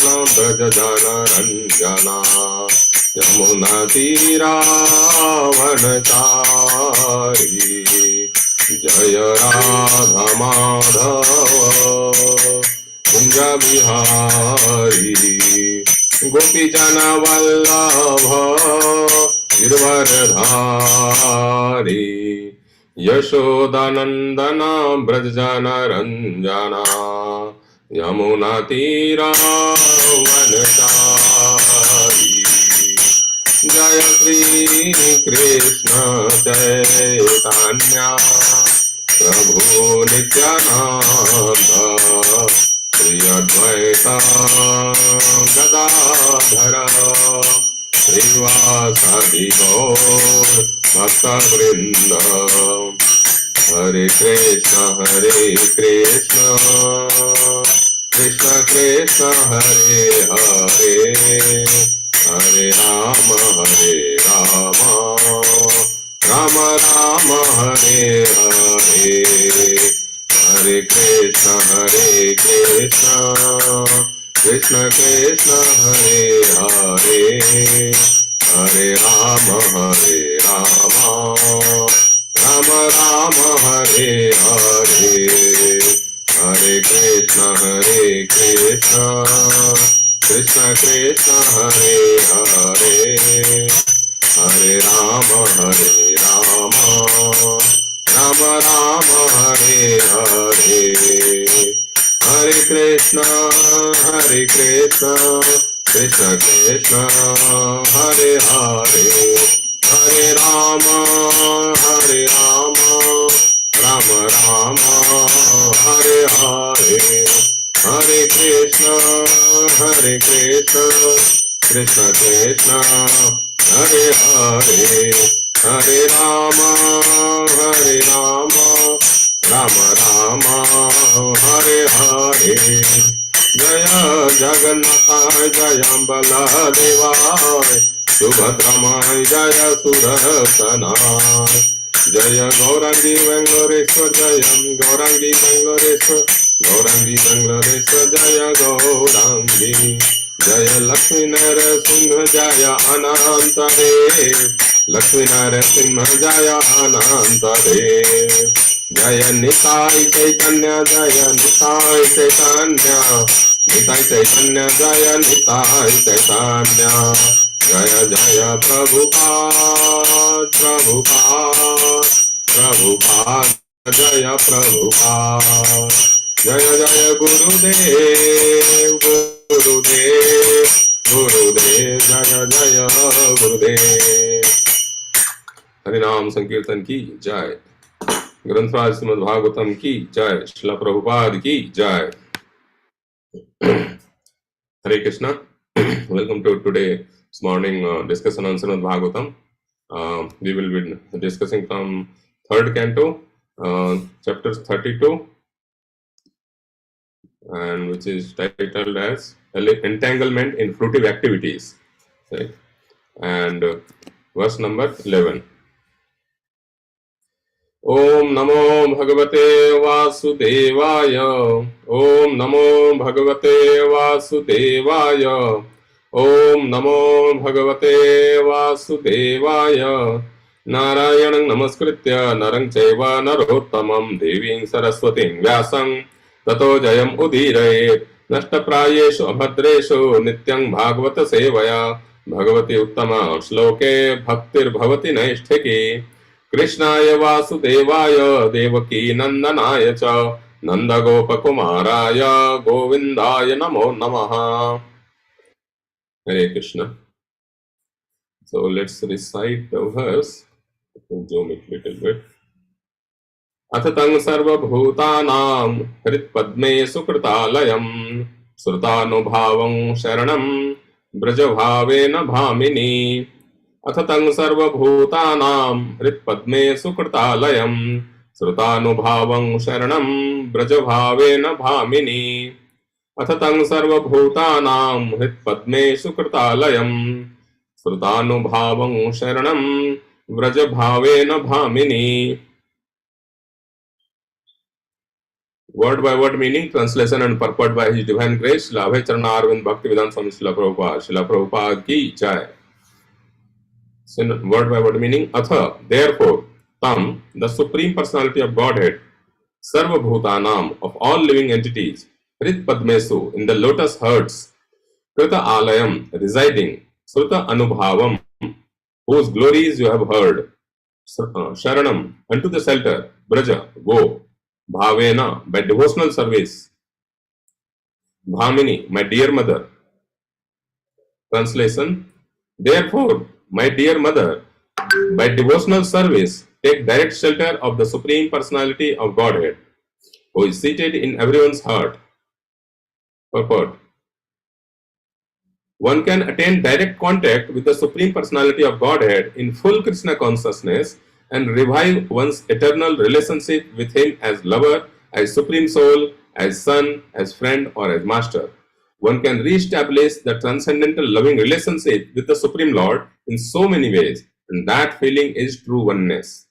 ब्रज जन रंजना यमुना तीरावनचारी जय राधा माधव कुंज बिहारी गोपीजन वल्लभ गिरवरधारी यशोदानंदन ब्रज जन रंजना यमुना तीरावनचारी जय श्री कृष्ण चैतन्य प्रभु नित्यानंद श्री अद्वैत गदाधर श्रीवासादि गौर भक्तवृंद हरे कृष्ण कृष्ण कृष्ण हरे हरे हरे राम राम राम हरे हरे हरे कृष्ण कृष्ण कृष्ण हरे हरे हरे राम राम राम हरे हरे हरे कृष्ण कृष्ण कृष्ण हरे हरे हरे राम राम राम हरे हरे हरे कृष्ण कृष्ण कृष्ण हरे हरे हरे राम राम राम हरे हरे हरे कृष्ण कृष्ण कृष्ण हरे हरे हरे राम राम राम हरे हरे जय जगन्नाथ जय बलदेवाय सुभद्रमाय जय सुदर्शनाय जय गौरांगी बेंगलोरेश्वर जय गौरांगी बेंगलोरेश्वर जय गौरांगी जय लक्ष्मी नरसिंह जय अनंत देव लक्ष्मी नरसिंह जय अनंत देव जय निताय चैतन्य जय निताय चैतन्य जय निताय चैतन्य जय जय प्रभुपाद जय प्रभुपाद जय जय गुरुदेव जय जय गुरुदेव। हरिनाम संकीर्तन की जय। ग्रंथराज श्रीमद् भागवतम की जय। श्रील प्रभुपाद की जय। Hare Krishna. Welcome to today's morning discussion on Srimad Bhagavatam. We will be discussing from third canto, chapter 32, and which is titled as Entanglement in Fruitive Activities, right? And verse number 11. ओम नमो भगवते वासुदेवाय ओम नमो भगवते वासुदेवाय ओम नमो भगवते वासुदेवाय नारायणं नमस्कृत्य नरं चैव नरोत्तमं देवीं सरस्वतीं व्यासं ततो जयम् उदीरयेत् नष्टप्रायेषु अभद्रेषु नित्यं भागवत सेवया भगवती उत्तम श्लोके भक्तिर्भवति नैष्ठिकी कृष्णाय वासुदेवाय देवकी नंदनाय च नंदगोपकुमाराय गोविंदाय नमो नमः। Hare Krishna. So let's recite the verse. Zoom it little bit. अथ तं सर्वभूतानां हृत्पद्मे सुकृतालयं श्रुतानुभावं शरणं ब्रजभावेन भामिनी अथ तं सर्वभूतानां हृत्पद्मे सुकृतालयं श्रुतानुभावं शरणं ब्रजभावेन भामिनी अथ तं सर्वभूतानां हृत्पद्मे सुकृतालयं श्रुतानुभावं शरणं ब्रजभावेन भामिनी Word by word meaning, translation and purport by His Divine Grace, Labhe Charana Arvind Bhakti Vedanta Swami Srila Prabhupada, Srila Prabhupada ki jai. Word by word meaning, Atha, therefore, Tam, the Supreme Personality of Godhead, Sarva Bhutanam, of all living entities, Hrit Padmesu, in the lotus herds, Krita Alayam, residing, Sruta Anubhavam, whose glories you have heard, Sharanam, unto the shelter, Braja, go, Bhavena, by devotional service, Bhamini, my dear mother. Translation, therefore, my dear mother, by devotional service, take direct shelter of the Supreme Personality of Godhead, who is seated in everyone's heart. Purport. One can attain direct contact with the Supreme Personality of Godhead in full Krishna consciousness and revive one's eternal relationship with Him as lover, as Supreme Soul, as Son, as friend, or as Master. One can re-establish the transcendental loving relationship with the Supreme Lord in so many ways, and that feeling is true oneness.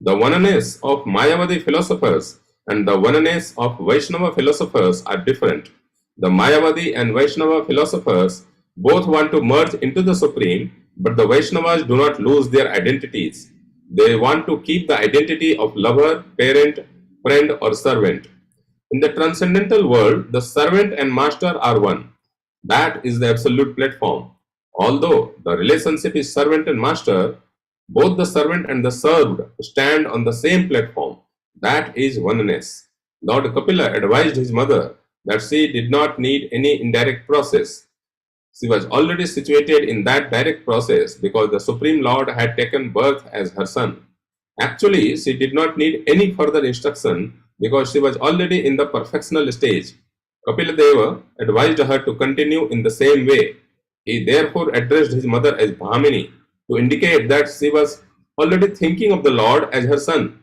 The oneness of Mayavadi philosophers and the oneness of Vaishnava philosophers are different. The Mayavadi and Vaishnava philosophers both want to merge into the Supreme, but the Vaishnavas do not lose their identities. They want to keep the identity of lover, parent, friend, or servant. In the transcendental world, the servant and master are one. That is the absolute platform. Although the relationship is servant and master, both the servant and the served stand on the same platform. That is oneness. Lord Kapila advised his mother that she did not need any indirect process. She was already situated in that direct process because the Supreme Lord had taken birth as her son. Actually, she did not need any further instruction because she was already in the perfectional stage. Kapila Deva advised her to continue in the same way. He therefore addressed his mother as Bhamini to indicate that she was already thinking of the Lord as her son.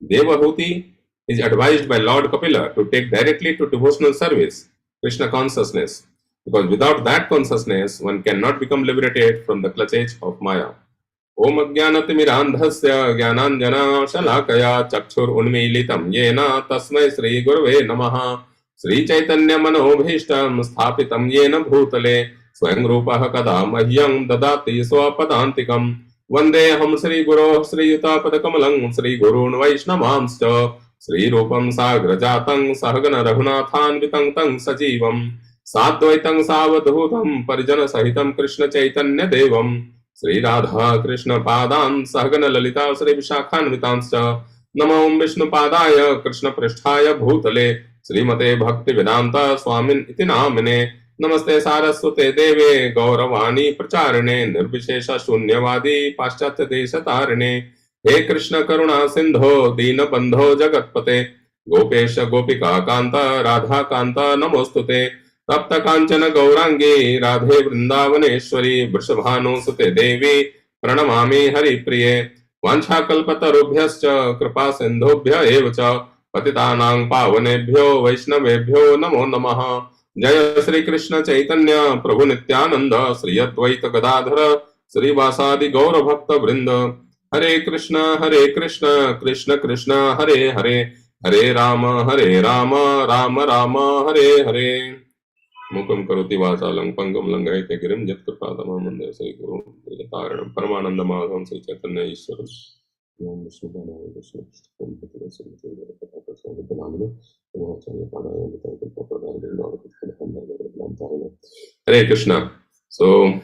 Devahuti is advised by Lord Kapila to take directly to devotional service, Krishna consciousness, because without that consciousness, one cannot become liberated from the clutches of Maya. Om Ajnanatimirandhasya Jnananjana Shalakaya Chakshur Unmilitam Yena Tasmai Sri Gurave Namaha Sri Chaitanya Manobhishtam Sthapitam Yena Bhutale Swayam Rupaha Kada Mahyam Dadati Swapadantikam Vandeham Sri Guru Sri Yuta Padakamalang Sri Gurun Vaishnavamscha Sri Rupam Sagrajatang Sahagana Raghunathan Vitang Tang Sajivam Sadvaitang Savadhutam Parijana Sahitam Krishna Chaitanya Devam Sri Radha Krishna Padam Sahagana Lalita Sri Vishakhanvitanscha Namo Vishnu Padaya Krishna Pristhaya Bhutale Srimate Bhakti Vedanta Swamin Iti Namine Namaste Saraswate Deve Gauravani Pracharane Nirvishesha Shunyavadi Paschatya Deshatarane He Krishna Karuna Sindho Dina Bandho Jagatpate Gopesha Gopika Kanta Radha Kanta Namostute तप्त कांचन गौरांगी राधे वृंदावनेश्वरी वृषभानुसुते देवी प्रणमामि हरिप्रिये वाञ्छाकल्पतरुभ्यश्च कृपा सिन्धुभ्य एव च पतितानां पावनेभ्यो वैष्णवेभ्यो नमो नमः जय श्री कृष्ण चैतन्य प्रभु नित्यानंद श्री अद्वैत गदाधर श्रीवासादि गौर भक्त वृंद हरे कृष्ण कृष्ण कृष्ण हरे हरे हरे राम राम राम हरे हरे मुखम करोति वाचालं पंगम लंघयते गिरिं यत्कृपातमहं वन्दे श्रीगुरुं तारणं परमानन्दमाधवं श्री चैतन्य ईश्वरं ओम विष्णुपादाय कृष्णपृष्ठाय Hare Krishna. So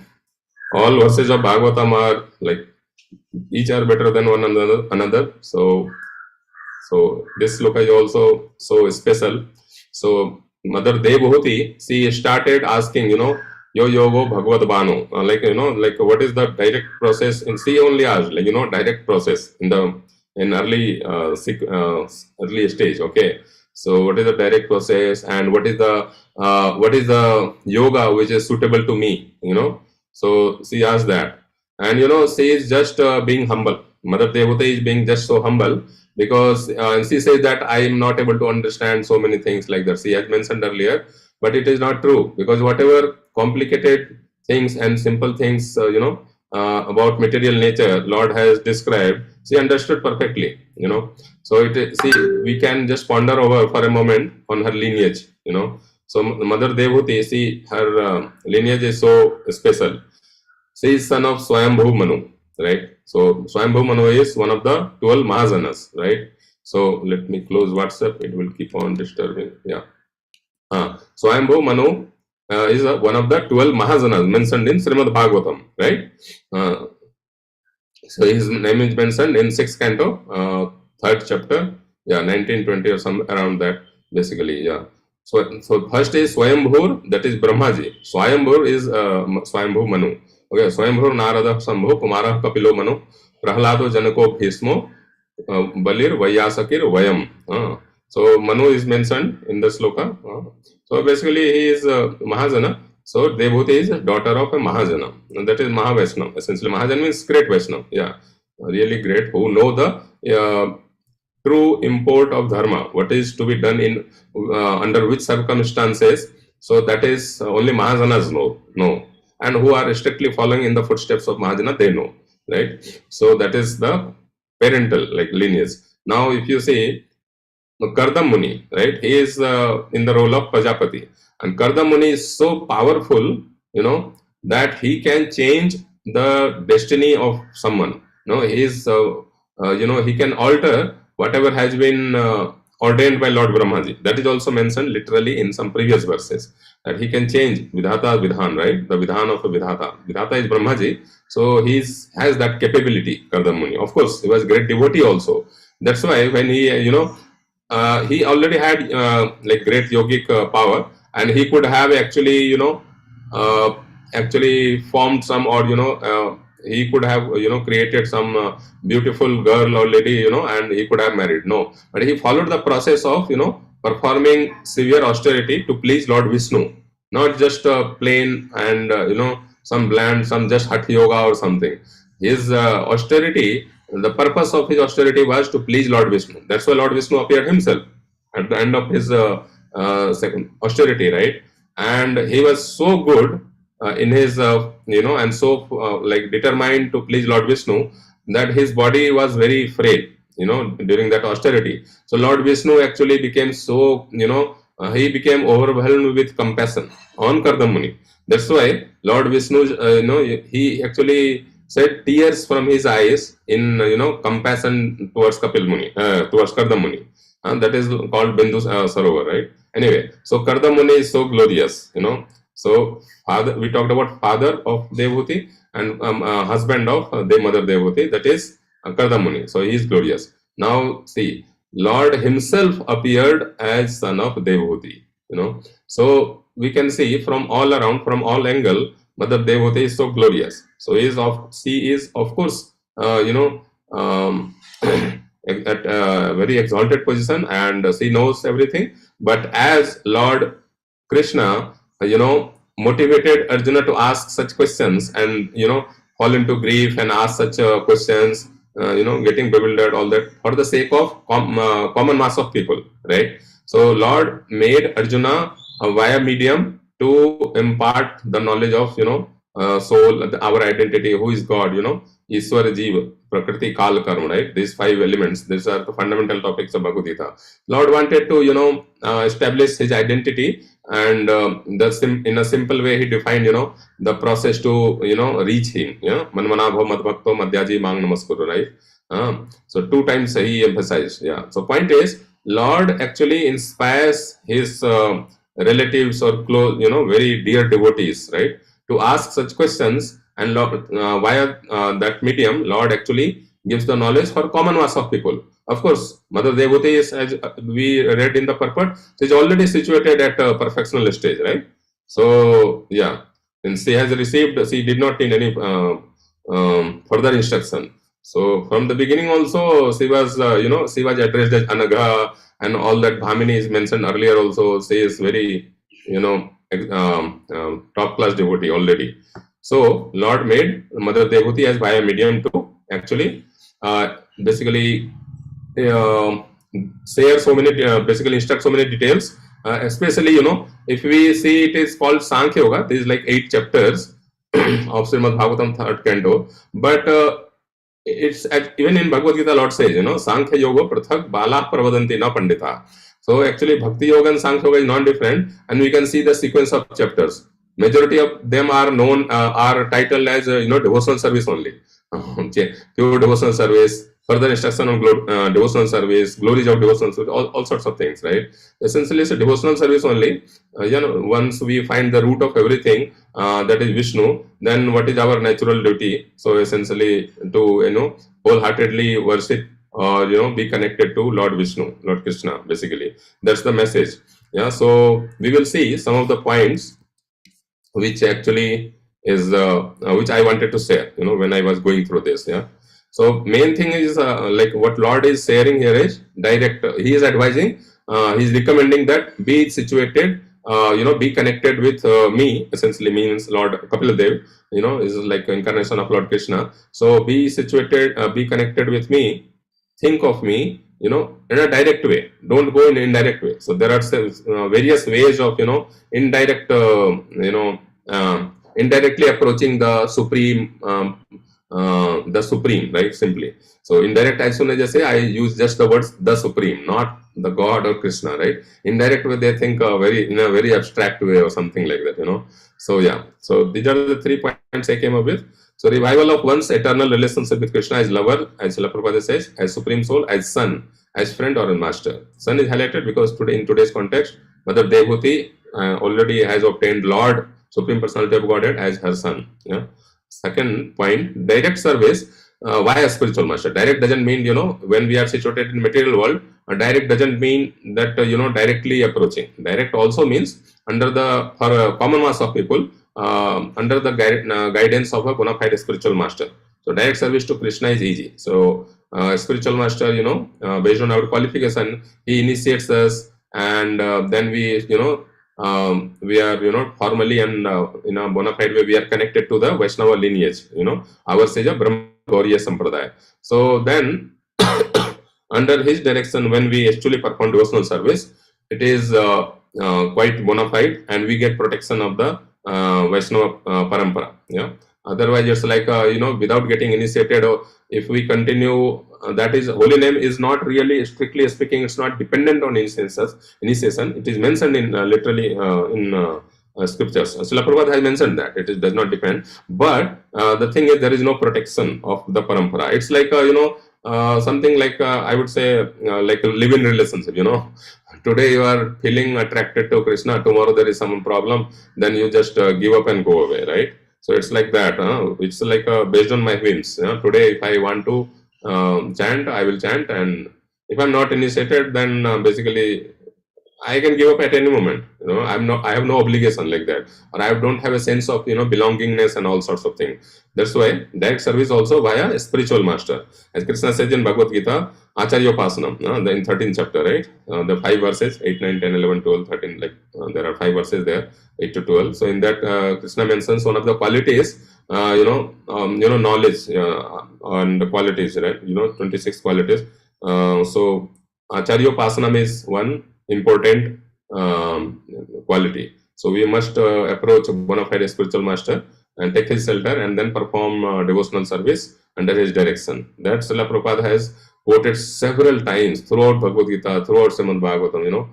all verses of Bhagavatam are like each are better than one another. So this sloka is also so special. So Mother Devahuti, she started asking, yo yogo bhagavad bano, like what is the direct process? And she only asked, direct process in early early stage. Okay, so what is the direct process, and what is the yoga which is suitable to me? So she asked that, and she is just being humble. Mother Devahuti is being just so humble. Because and she says that I am not able to understand so many things like that. She has mentioned earlier, but it is not true, because whatever complicated things and simple things about material nature Lord has described, she understood perfectly. So see, we can just ponder over for a moment on her lineage. So Mother Devhuti, see, her lineage is so special. She is son of Swayambhu Manu, right? So Swayambhu Manu is one of the 12 Mahajanas, right? So let me close WhatsApp. It will keep on disturbing. Yeah. Swayambhu Manu is one of the 12 Mahajanas mentioned in Srimad Bhagavatam, right? So his name is mentioned in 6th canto, 3rd chapter, 1920 or some around that, basically, So first is Swayambhur, that is Brahmaji. Swayambhur is Swayambhu Manu. Okay, Swayambhur Narada Sambhu Kumara Kapilo Manu Prahlado Janako Bhismo Balir Vayasakir Vayam. So Manu is mentioned in the sloka. So basically he is Mahajana. So Devhuti is daughter of a Mahajana. And that is Mahavaishnava. Essentially Mahajana means great Vaishnava. Really great, who know the true import of dharma, what is to be done in under which circumstances. So that is only Mahajanas know, and who are strictly following in the footsteps of Mahajana, they know, right? So that is the parental lineage. Now if you see Kardam Muni, right, he is in the role of Prajapati, and Kardam Muni is so powerful, that he can change the destiny of someone. He is he can alter whatever has been ordained by Lord Brahmaji. That is also mentioned literally in some previous verses, that he can change Vidhata Vidhan, right? The Vidhan of a Vidhata. Vidhata is Brahmaji, so he has that capability, Kardam Muni. Of course, he was a great devotee also. That's why when he, he already had great yogic power, and he could have actually, actually formed some, or he could have created some beautiful girl or lady, and he could have married. No, but he followed the process of performing severe austerity to please Lord Vishnu, not just plain and some bland, some just hatha yoga or something. His austerity, the purpose of his austerity was to please Lord Vishnu. That's why Lord Vishnu appeared himself at the end of his second austerity, right? And he was so good in his and so determined to please Lord Vishnu, that his body was very frail during that austerity. So Lord Vishnu actually became so he became overwhelmed with compassion on Kardam Muni. That's why Lord Vishnu he actually shed tears from his eyes in compassion towards Kapil Muni, towards Kardam Muni, and that is called Bindu Sarovar, right? Anyway, so Kardam Muni is so glorious, So father, we talked about father of Devhuti, and husband of Mother Devhuti, that is Kardam Muni. So he is glorious. Now see, Lord himself appeared as son of Devhuti. So we can see from all around, from all angle, Mother Devhuti is so glorious. So she is of course at a very exalted position, and she knows everything. But as Lord Krishna motivated Arjuna to ask such questions, and fall into grief and ask such questions, getting bewildered, all that for the sake of common mass of people, right? So Lord made Arjuna a via medium to impart the knowledge of soul, our identity, who is God, Ishwar, Jiva, Prakriti, Kal, Karma, right? These 5 elements, these are the fundamental topics of Bhagavad Gita. Lord wanted to establish his identity, and in a simple way he defined the process to reach him. Manmana bhav madbhakto madhyaji mang namaskuru, right? So 2 times he emphasized. So point is, Lord actually inspires his relatives or close, very dear devotees, right, to ask such questions, and via that medium, Lord actually gives the knowledge for common mass of people. Of course, Mother Devhuti is, as we read in the purport, she is already situated at a perfectional stage, right? So and she has received, she did not need any further instruction. So from the beginning also, she was she was addressed as Anagha, and all that Bhamini is mentioned earlier also. She is very top class devotee already. So Lord made Mother Devhuti as via medium to actually basically share so many basically instruct so many details, especially if we see, it is called Sankhya Yoga. This is like 8 chapters of Srimad Bhagavatam 3rd canto, but it's even in Bhagavad Gita, Lord says, Sankhya Yoga Prathak Bala Pravadanti na Pandita. So actually, Bhakti Yoga and Sankhya Yoga is non-different, and we can see the sequence of chapters. Majority of them are known, are titled as devotional service only. Pure devotional service, further instruction on devotional service, glories of devotional service, all sorts of things, right? Essentially, it's a devotional service only. Once we find the root of everything, that is Vishnu, then what is our natural duty? So essentially, to wholeheartedly worship or be connected to Lord Vishnu, Lord Krishna. Basically, that's the message. Yeah. So we will see some of the points which actually is which I wanted to share, when I was going through this. Yeah. So main thing is like what Lord is sharing here is direct. He is advising. He is recommending that be situated. Be connected with me. Essentially means Lord Kapiladev. Is like incarnation of Lord Krishna. So be situated. Be connected with me. Think of me. In a direct way. Don't go in indirect way. So there are various ways of indirect. Indirectly approaching the supreme. The supreme, right? Simply. So indirect, as soon as I say, I use just the words the supreme, not the God or Krishna, right? Indirect way, they think in a very abstract way or something like that, So yeah, so these are the 3 points I came up with. So revival of one's eternal relationship with Krishna as lover, as Srila Prabhupada says, as supreme soul, as son, as friend or a master. Son is highlighted because in today's context, Mother Devhuti already has obtained Lord, Supreme Personality of Godhead, as her son. Yeah. Second point, direct service via spiritual master. Direct doesn't mean, when we are situated in material world, direct doesn't mean that, directly approaching. Direct also means under the, for a common mass of people, under the guidance of a bona fide spiritual master. So direct service to Krishna is easy. So spiritual master, based on our qualification, he initiates us, and then we, we are, formally and in a bona fide way, we are connected to the Vaishnava lineage, ours is a Brahmacharya Sampradaya. So then, under his direction, when we actually perform devotional service, it is quite bona fide, and we get protection of the Vaishnava Parampara. Yeah. Otherwise, it's like, without getting initiated, or if we continue, that is, holy name is not really, strictly speaking, it's not dependent on initiation. It is mentioned in literally in scriptures. Srila Prabhupada has mentioned that it does not depend. But the thing is, there is no protection of the parampara. It's like, something like, I would say, like a live-in relationship, Today you are feeling attracted to Krishna, tomorrow there is some problem, then you just give up and go away, right? So it's like that. It's like based on my whims. Today, if I want to chant, I will chant, and if I'm not initiated, then basically I can give up at any moment. I have no obligation like that, or I don't have a sense of belongingness and all sorts of things. That's why direct service also via a spiritual master, as Krishna says in Bhagavad Gita, Acharya Pasanam, in 13th chapter, right? The 5 verses, 8, 9, 10, 11, 12, 13, like there are 5 verses there, 8 to 12. So in that, Krishna mentions one of the qualities, knowledge and the qualities, right? 26 qualities. So Acharya Pasanam is one important quality. So we must approach a bona fide spiritual master and take his shelter, and then perform devotional service under his direction. That Srila Prabhupada has quoted several times throughout Bhagavad Gita, throughout Srimad Bhagavatam,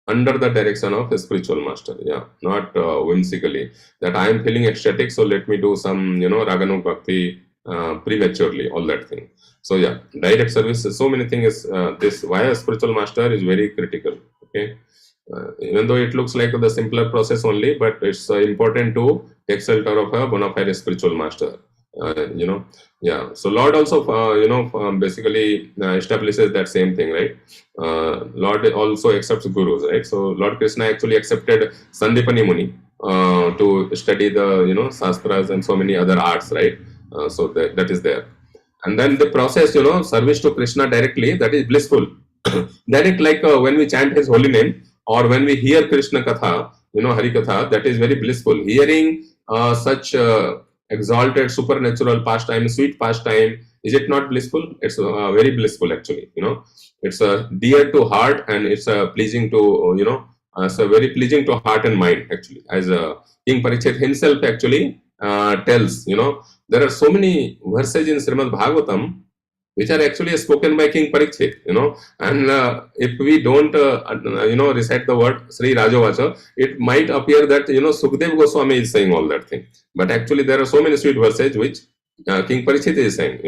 under the direction of a spiritual master. Yeah, not whimsically that I am feeling ecstatic, so let me do some, Raganuk Bhakti prematurely, all that thing. So yeah, direct service, so many things. This via spiritual master is very critical. Okay, even though it looks like the simpler process only, but it's important to take shelter of a bona fide spiritual master. Yeah. So Lord also, basically establishes that same thing, right? Lord also accepts gurus, right? So Lord Krishna actually accepted Sandipani Muni to study the shastras and so many other arts, right? So that is there. And then the process, service to Krishna directly, that is blissful. Direct, like when we chant his holy name, or when we hear Krishna Katha, Hari Katha, that is very blissful. Hearing such exalted, supernatural pastime, sweet pastime, is it not blissful? It's very blissful, actually. It's dear to heart, and it's pleasing to, it's very pleasing to heart and mind, actually. As King Parikshit himself, actually, tells, there are so many verses in Srimad Bhagavatam which are actually spoken by King Parikshit, and if we don't, recite the word Sri Rajavacha, it might appear that, Sukhdev Goswami is saying all that thing. But actually, there are so many sweet verses which King Parikshit is saying,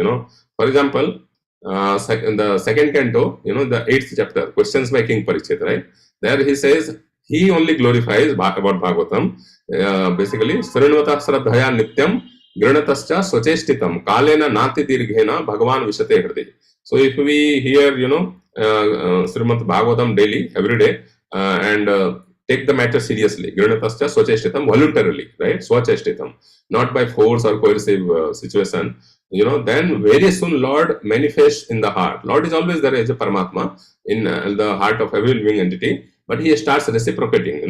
For example, in the second canto, the 8th chapter, questions by King Parikshit, right? There he says, he only glorifies about Bhagavatam, basically, Srinvata Sradhaya Nityam, Granatascha Swacheshtitam, Kalena Nati Dirghena, Bhagavan Vishate Hriday. So if we hear, Srimad Bhagavatam daily, every day, and take the matter seriously, Granatascha Swacheshtitam, voluntarily, right? Swacheshtitam, not by force or coercive situation, then very soon Lord manifests in the heart. Lord is always there as a Paramatma in the heart of every living entity, but he starts reciprocating,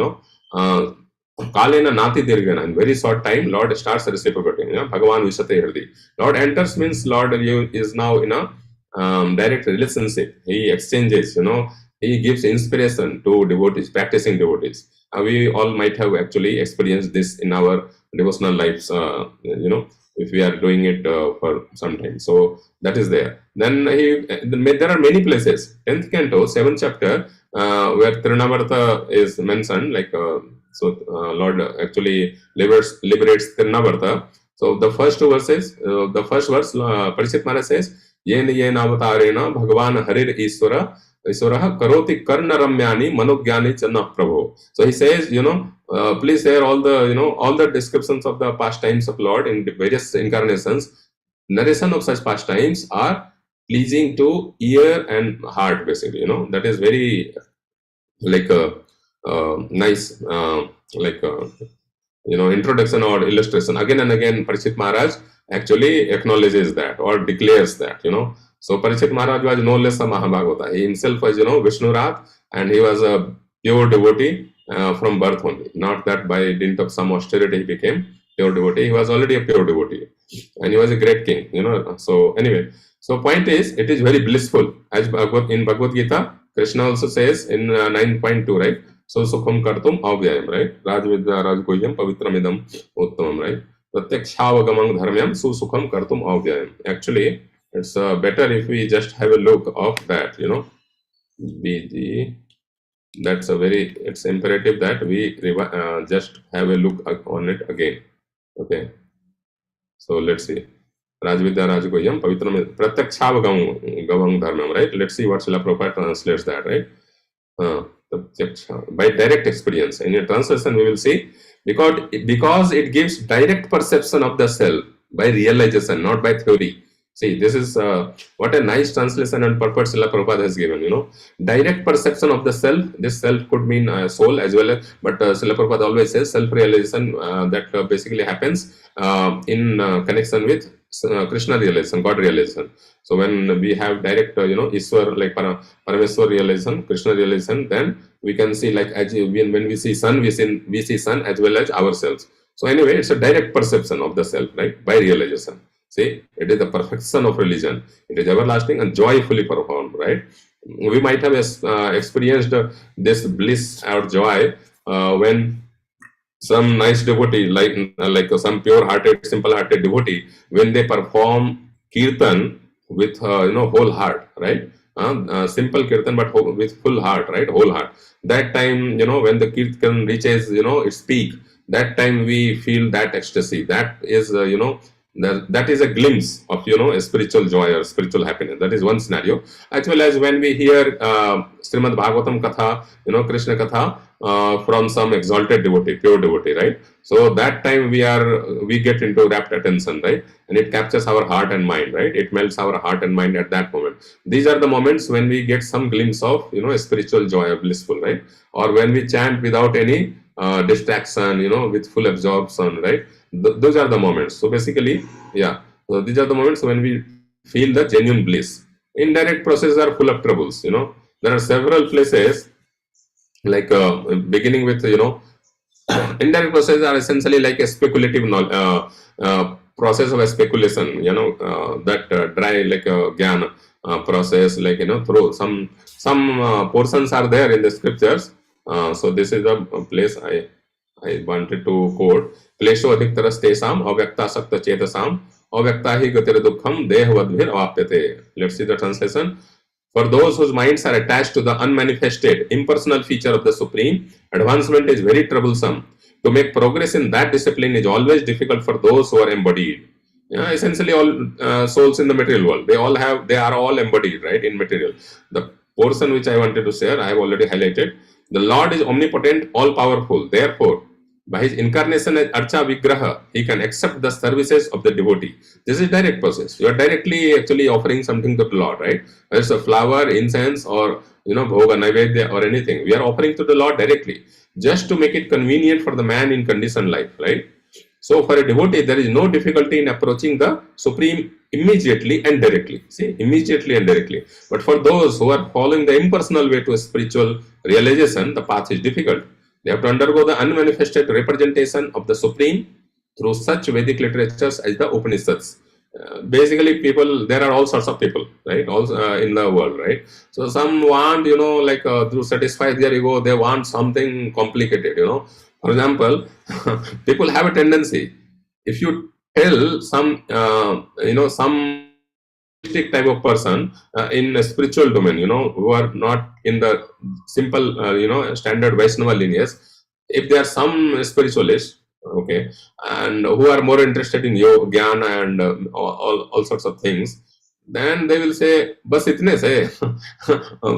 Kalena Nati Dirgana, in very short time, Lord starts reciprocating. Bhagavan Vishate Hriday. Lord enters means Lord is now in a direct relationship. He exchanges, he gives inspiration to devotees, practicing devotees. We all might have actually experienced this in our devotional lives, if we are doing it for some time. So that is there. Then there are many places. 10th canto, 7th chapter, where Trinavarta is mentioned, like Lord actually liberates Trinavarta. So the first verse, Parikshit Maharaj says, Yena yena avatarena Bhagavan Harir Iswara Karoti Karna Ramyani Manogyani Channa Prabhu. So he says, please hear all the descriptions of the pastimes of Lord in various incarnations. Narration of such pastimes are pleasing to ear and heart, basically. That is very like a nice introduction or illustration. Again and again, Parikshit Maharaj actually acknowledges that or declares that, So Parikshit Maharaj was no less a Mahabhagavata. He himself was, Vishnu Rat, and he was a pure devotee from birth only. Not that by dint of some austerity he became pure devotee. He was already a pure devotee, and he was a great king, So anyway, so point is, it is very blissful. As in Bhagavad Gita, Krishna also says in 9.2, right? So sukham kartum avyayam, right? Rajvidya rajgoyam pavitramidam uttamam, right? Pratyakshaavagamang dharmyam susukham kartum avyayam. Actually, it's better if we just have a look of that, BG. It's imperative that we just have a look on it again. Okay. So let's see. Rajvidya Rajgoyam Pavitram Pratyakshavagam Dharmam, right? Let's see what Srila Prabhupada translates that, right? By direct experience. In a translation, we will see, because it gives direct perception of the self by realization, not by theory. See, this is what a nice translation and purpose Srila Prabhupada has given, Direct perception of the self. This self could mean soul as well as, but Srila Prabhupada always says self-realization that basically happens in connection with Krishna realization, God realization. So when we have direct, Iswar, like Parameswar realization, Krishna realization, then we can see, like, when we see sun, we see sun as well as ourselves. So anyway, it's a direct perception of the self, right, by realization. See, it is the perfection of religion. It is everlasting and joyfully performed, right? We might have experienced this bliss or joy when some nice devotee, like some pure-hearted, simple-hearted devotee, when they perform kirtan with whole heart, right? Simple kirtan, but with full heart, right? Whole heart. That time, when the kirtan reaches, its peak, that time we feel that ecstasy. That is, that is a glimpse of, a spiritual joy or spiritual happiness. That is one scenario. As well as when we hear Srimad Bhagavatam Katha, Krishna Katha from some exalted devotee, pure devotee, right? So that time we get into rapt attention, right? And it captures our heart and mind, right? It melts our heart and mind at that moment. These are the moments when we get some glimpse of, a spiritual joy or blissful, right? Or when we chant without any distraction, with full absorption, right? Those are the moments. So basically, so these are the moments when we feel the genuine bliss. Indirect processes are full of troubles. There are several places, like beginning with, indirect processes are essentially like a speculative process of a speculation. That dry, like a gyan process, like, through some portions are there in the scriptures. So this is the place I wanted to quote, Klesho adhiktarastesam avyaktasakta chetasam avyaktahi gatir dukkham dehavadbhir avapyate. Let's see the translation. For those whose minds are attached to the unmanifested, impersonal feature of the Supreme, advancement is very troublesome. To make progress in that discipline is always difficult for those who are embodied. Yeah, essentially, all souls in the material world, they are all embodied, right, in material. The portion which I wanted to share, I have already highlighted. The Lord is omnipotent, all powerful. Therefore, by his incarnation as Archa Vigraha, he can accept the services of the devotee. This is direct process. You are directly actually offering something to the Lord, right? Whether it's a flower, incense, or bhoga, naivedya, or anything. We are offering to the Lord directly, just to make it convenient for the man in conditioned life, right? So for a devotee, there is no difficulty in approaching the Supreme immediately and directly. See, immediately and directly. But for those who are following the impersonal way to a spiritual realization, the path is difficult. They have to undergo the unmanifested representation of the Supreme through such Vedic literatures as the Upanishads. Basically, there are all sorts of people, right? Also in the world, right? So some want, to satisfy their ego, they want something complicated, For example, people have a tendency, if you tell some type of person in a spiritual domain, who are not in the simple, standard Vaishnava lineage, if there are some spiritualists, okay, and who are more interested in yoga, jnana, and all sorts of things, then they will say, "Bas itne se."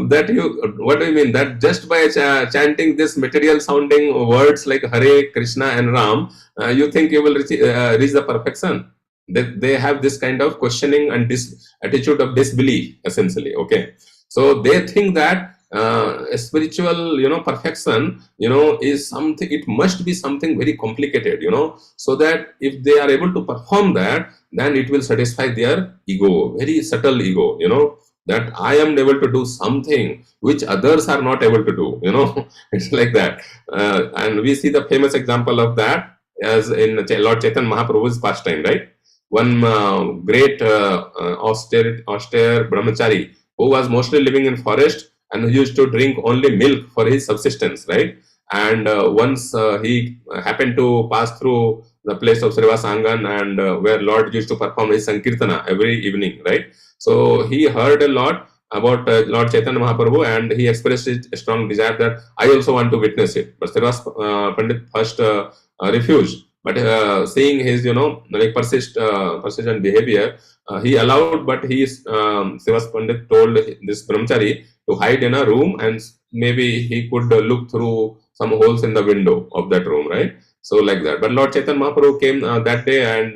That what do you mean? That just by chanting this material-sounding words like Hare, Krishna, and Ram, you think you will reach the perfection? They have this kind of questioning and this attitude of disbelief, essentially. Okay, so they think that spiritual perfection is something, it must be something very complicated, so that if they are able to perform that, then it will satisfy their ego, very subtle ego, that I am able to do something which others are not able to do, it's like that. And we see the famous example of that as in Lord Chaitanya Mahaprabhu's pastime, right? One great austere brahmachari who was mostly living in forest and who used to drink only milk for his subsistence, right? And once he happened to pass through the place of Srivasangan and where Lord used to perform his Sankirtana every evening, right? So he heard a lot about Lord Chaitanya Mahaprabhu and he expressed a strong desire that I also want to witness it. But Srivas Pandit first refused. But seeing his, persistent behavior, he allowed, but Srivas Pandit told this brahmachari to hide in a room and maybe he could look through some holes in the window of that room, right? So like that. But Lord Chaitanya Mahaprabhu came that day and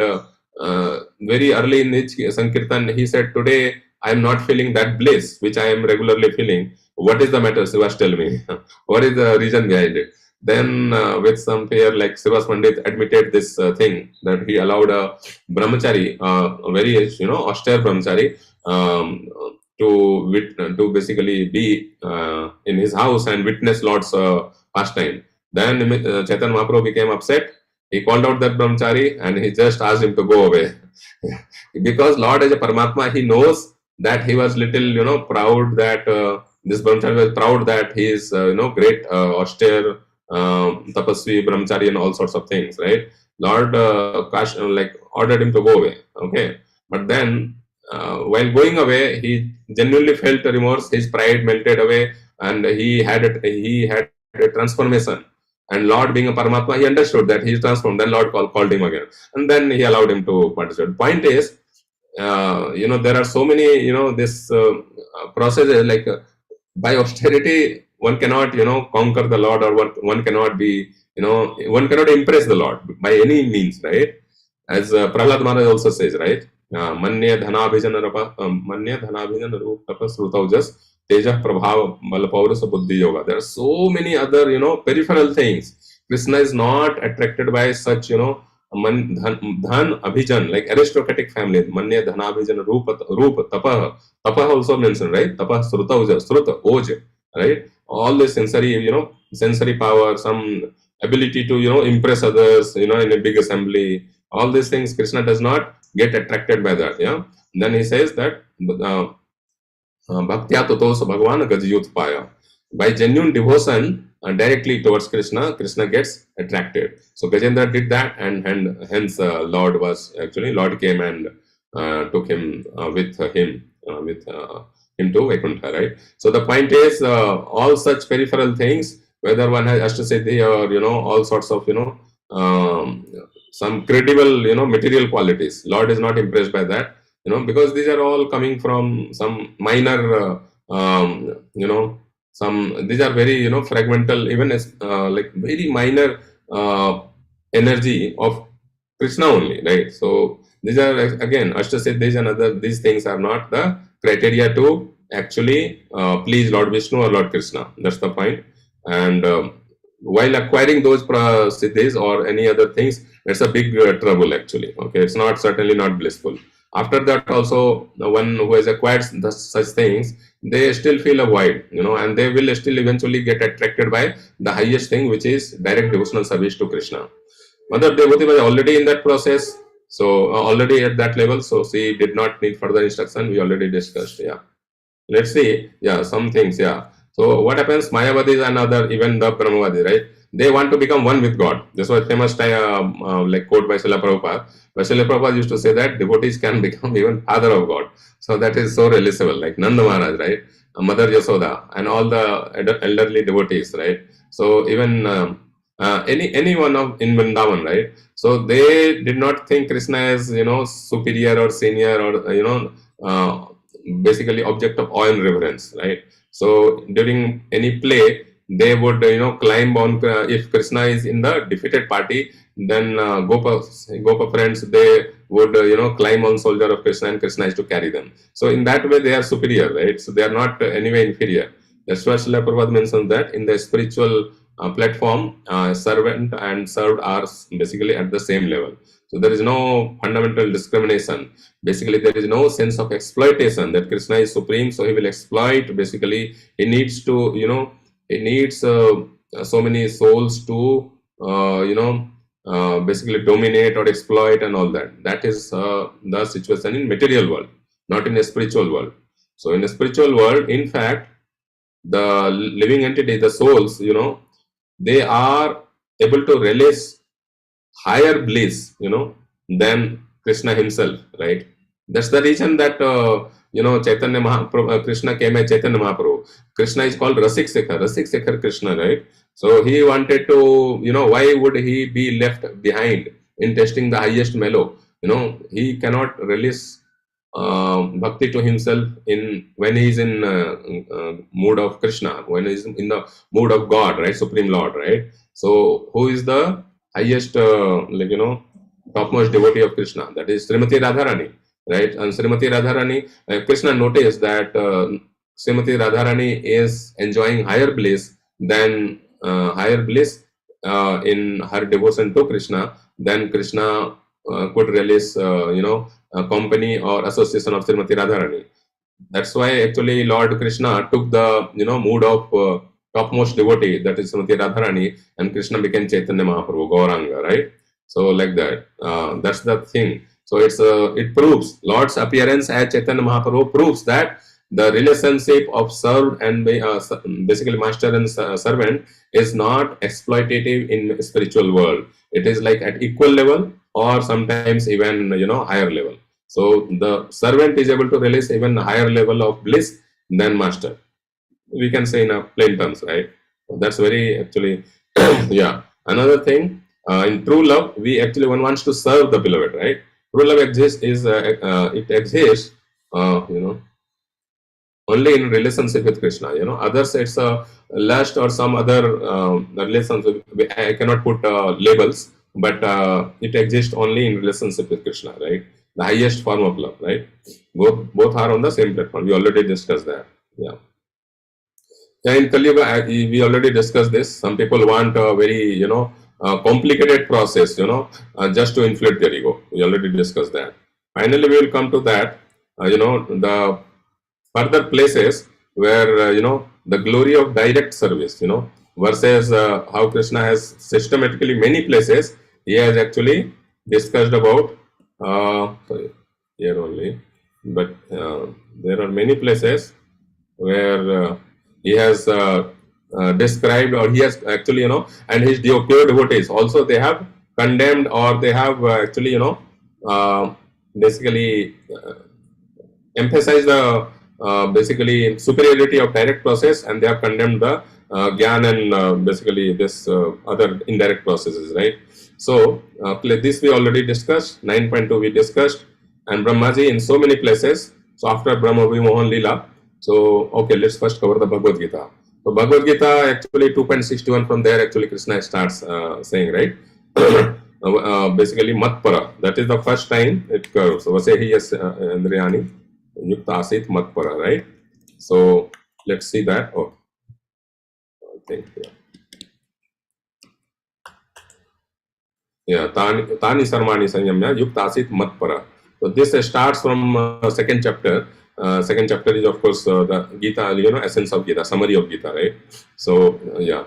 very early in his Sankirtan, he said, today I am not feeling that bliss which I am regularly feeling. What is the matter, Srivas? Tell me. What is the reason behind it? Then with some fear, like Srivas Pandit admitted this thing, that he allowed a brahmachari, a very austere brahmachari, to basically be in his house and witness Lord's pastime. Then Chaitanya Mahaprabhu became upset. He called out that brahmachari and he just asked him to go away. Because Lord as a Paramatma, he knows that he was little, proud that this brahmachari was proud that he is, great, austere, tapasvi, brahmachari, and all sorts of things, right? Lord ordered him to go away. Okay, but then while going away, he genuinely felt remorse. His pride melted away, and he had a transformation. And Lord, being a Paramatma, he understood that he is transformed. Then Lord called him again, and then he allowed him to participate. The point is, there are so many, this processes like by austerity, one cannot, conquer the Lord, or one cannot be, one cannot impress the Lord by any means, right? As Prahlad Maharaj also says, right? Manya dhanabhijan roop tapas srutaujas teja prabhav malapaurasa buddhi yoga. There are so many other, peripheral things. Krishna is not attracted by such, dhan abhijan, like aristocratic family. Manya dhanabhijan roop tapah. Tapah also mentioned, right? Tapah srutauja, sruta, oj, right? All the sensory power, some ability to, impress others, in a big assembly. All these things, Krishna does not get attracted by that. Yeah. Then he says that bhaktya totos bhagavan gajyut paya. By genuine devotion, directly towards Krishna, Krishna gets attracted. So Gajendra did that, and hence Lord came and took him with him to Vaikuntha, right? So the point is, all such peripheral things, whether one has Ashtasiddhi or all sorts of um, some credible material qualities, Lord is not impressed by that, because these are all coming from some minor some, these are very fragmental, even as like very minor energy of Krishna only, right? So these are again Ashtasiddhis and other, these things are not the criteria to actually please Lord Vishnu or Lord Krishna. That's the point. And while acquiring those siddhis or any other things, it's a big trouble actually. Okay, it's not, certainly not blissful. After that also, the one who has acquired such things, they still feel a void, and they will still eventually get attracted by the highest thing, which is direct devotional service to Krishna. Mother Devoti was already in that process, so already at that level, so she did not need further instruction. We already discussed. Yeah, let's see. Yeah, some things. Yeah. So what happens? Mayavadis and other, even the Brahmavadis, right? They want to become one with God. This was famous like quote by Srila Prabhupada. But Srila Prabhupada used to say that devotees can become even father of God. So that is so relatable. Like Nanda Maharaj, right? Mother Yasoda and all the elderly devotees, right? So even any one of in Vrindavan, right? So they did not think Krishna as superior or senior or basically object of awe and reverence, right? So during any play, they would climb on, if Krishna is in the defeated party, then Gopa friends, they would climb on soldier of Krishna, and Krishna is to carry them. So in that way they are superior, right? So they are not anyway inferior. That's why Srila Prabhupada mentions that in the spiritual platform, servant and served are basically at the same level. So there is no fundamental discrimination. Basically, there is no sense of exploitation that Krishna is supreme, so he will exploit. Basically, he needs to, he needs so many souls to, basically dominate or exploit and all that. That is the situation in material world, not in a spiritual world. So in a spiritual world, in fact, the living entity, the souls, they are able to relish higher bliss, than Krishna himself, right? That's the reason that, Chaitanya Mahaprabhu, Krishna came as Chaitanya Mahaprabhu. Krishna is called Rasik Sekhar Krishna, right? So he wanted to, why would he be left behind in testing the highest mellow? He cannot release bhakti to himself when he is in mood of Krishna, when he is in the mood of God, right? Supreme Lord, right? So who is the highest, topmost devotee of Krishna? That is Srimati Radharani, right? And Srimati Radharani, Krishna noticed that Srimati Radharani is enjoying higher bliss in her devotion to Krishna than Krishna could release, company or association of Srimati Radharani. That's why actually Lord Krishna took the mood of topmost devotee, that is Srimati Radharani, and Krishna became Chaitanya Mahaprabhu, Gauranga, right? So like that, that's the thing. So it proves Lord's appearance as Chaitanya Mahaprabhu proves that the relationship of served and basically master and servant is not exploitative in spiritual world. It is like at equal level or sometimes even higher level. So the servant is able to release even higher level of bliss than master. We can say in a plain terms, right? That's very actually yeah. Another thing, in true love, one wants to serve the beloved, right? True love exists it exists, only in relationship with Krishna. Others it's a lust or some other relationship. I cannot put labels, but it exists only in relationship with Krishna, right? The highest form of love, right? Both are on the same platform. We already discussed that. Yeah. In Kali Yuga, we already discussed this. Some people want a very, complicated process, just to inflate their ego. We already discussed that. Finally, we will come to that, the further places where, the glory of direct service, versus how Krishna has systematically many places. He has actually discussed about, sorry, here only, but there are many places where he has described, or he has actually, and his pure devotees also, they have condemned, or they have actually, basically emphasized the basically superiority of direct process, and they have condemned the Gyan and basically this other indirect processes, right? So this we already discussed, 9.2 we discussed, and Brahmaji in so many places. So after Brahma Vimohan Leela, so okay, let's first cover the Bhagavad Gita. So Bhagavad Gita actually 2.61, from there actually Krishna starts saying, right? Basically Matpara, that is the first time it curves. So Vasehi Indriyani Yukta Asit Matpara, right? So let's see that. Oh, I think, yeah, Tani Sarmani Sanyamya Yukta Asit Matpara. So this starts from second chapter. Second chapter is of course the Gita, essence of Gita, summary of Gita, right? So yeah,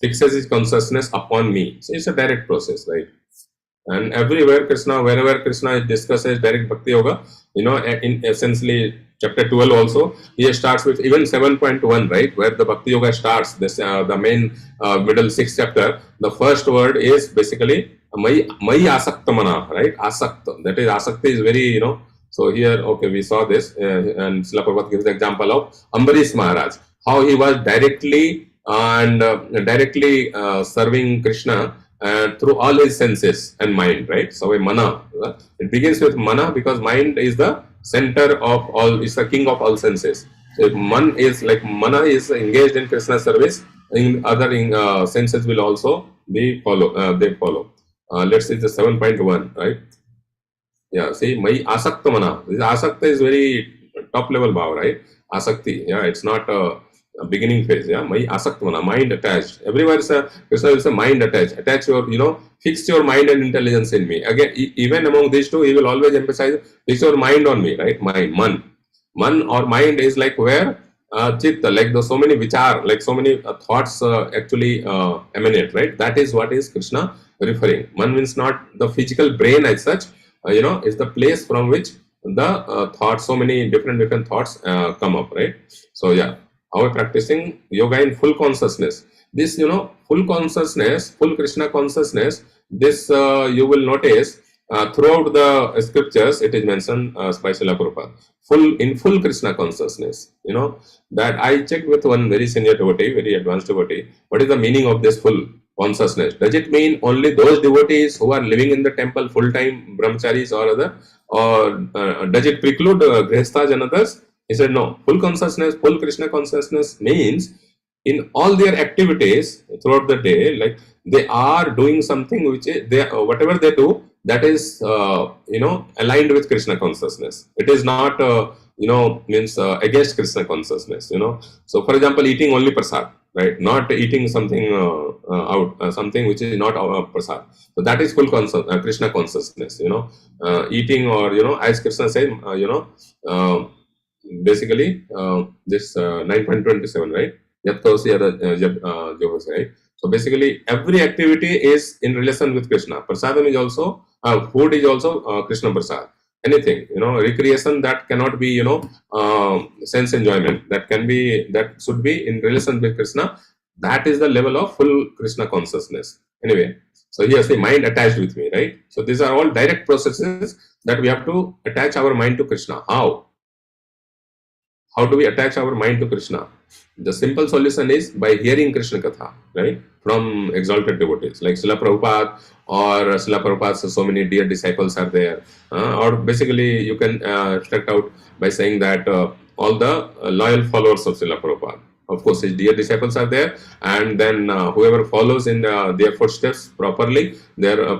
fixes his consciousness upon me. So it's a direct process, right? And everywhere Krishna, wherever Krishna discusses direct bhakti yoga, in essentially chapter 12 also, he starts with even 7.1, right, where the bhakti yoga starts. This the main middle 6th chapter. The first word is basically Mai Asakta Mana, right? Asakta. That is, Asakta is very, So here, okay, we saw this, and Srila Prabhupada gives the example of Ambarish Maharaj, how he was directly serving Krishna through all his senses and mind, right? So mana, it begins with mana because mind is the center of all, is the king of all senses. So if mana is engaged in Krishna service, in other senses will also be they follow. Let's see the 7.1, right? Yeah, see, Mai Asakta Mana. This Asakta is very top level bhav, right? Asakti, yeah, it's not a beginning phase, yeah. Mai Asakta Mana, mind attached. Everywhere Krishna is a mind attached. Attach your, fix your mind and intelligence in me. Again, even among these two, he will always emphasize, fix your mind on me, right? Mind, man. Man or mind is like where chitta, like so many vichar, like so many thoughts actually emanate, right? That is what is Krishna referring. Man means not the physical brain as such, is the place from which the thoughts, so many different thoughts come up, right? So yeah, our practicing yoga in full consciousness. This, full consciousness, full Krishna consciousness, this you will notice throughout the scriptures, it is mentioned by Srila Prabhupada, in full Krishna consciousness. That I checked with one very senior devotee, very advanced devotee, what is the meaning of this full consciousness? Does it mean only those devotees who are living in the temple full-time brahmacharis or other, or does it preclude grihasthas and others? He said no. Full consciousness, full Krishna consciousness means in all their activities throughout the day, like they are doing something which is whatever they do, that is aligned with Krishna consciousness. It is not means against Krishna consciousness. So for example, eating only prasad, right? Not eating something something which is not prasad. So that is full Krishna consciousness. Eating, or as Krishna said, basically this 9.27, right? Right? So basically every activity is in relation with Krishna. Prasadam is also food is also Krishna prasad. Anything, recreation that cannot be, sense enjoyment, that should be in relation with Krishna. That is the level of full Krishna consciousness. Anyway, so here's the mind attached with me, right? So these are all direct processes that we have to attach our mind to Krishna. How? How do we attach our mind to Krishna? The simple solution is by hearing Krishna Katha, right? From exalted devotees like Srila Prabhupada, or Srila Prabhupada's so many dear disciples are there. Or basically you can start out by saying that all the loyal followers of Srila Prabhupada. Of course, his dear disciples are there, and then whoever follows in their footsteps properly,